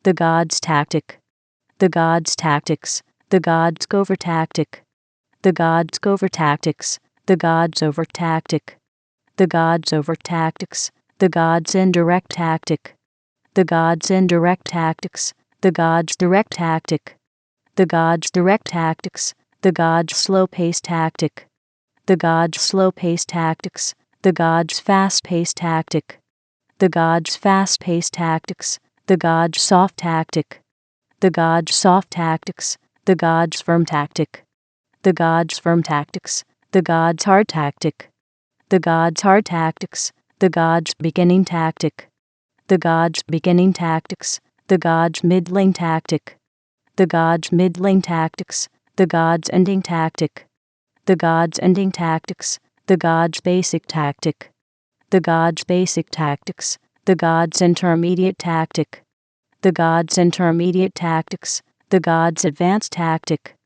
the God's tactic, the God's tactics, the God's covert tactic, the God's covert tactics, the God's overt tactic, the God's overt tactics, the God's indirect tactic, the God's indirect tactics, the God's direct tactic, the God's direct tactics, the God's slow-paced tactic, the God's slow-paced tactics, the God's fast-paced tactic, the God's fast-paced tactics, the God's soft tactic, the God's soft tactics, the God's firm tactic, the God's firm tactics, the God's hard tactic, the God's hard tactics, the God's beginning tactic, the God's beginning tactics, the God's middling tactic, the God's middling tactics, the God's ending tactic, the God's ending tactics, the God's basic tactic, the God's basic tactics, the God's intermediate tactic, the God's intermediate tactics, the God's advanced tactic,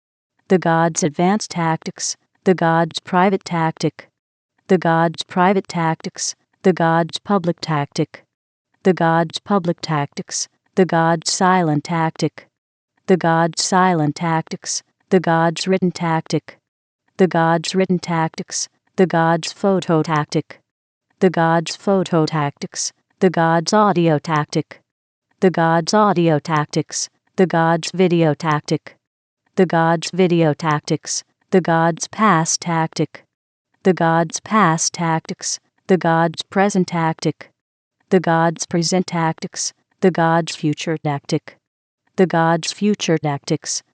the God's advanced tactics, the God's private tactic, the God's private tactics, the God's public tactic, the God's public tactics, the God's silent tactic, the God's silent tactics, the God's written tactic, the God's written tactics, the God's photo tactic, the God's photo tactics, the God's audio tactic, the God's audio tactics, the God's video tactic, the God's video tactics, the God's past tactic, the God's past tactics, the God's present tactic, the God's present tactics, the God's future tactic, the God's future tactics,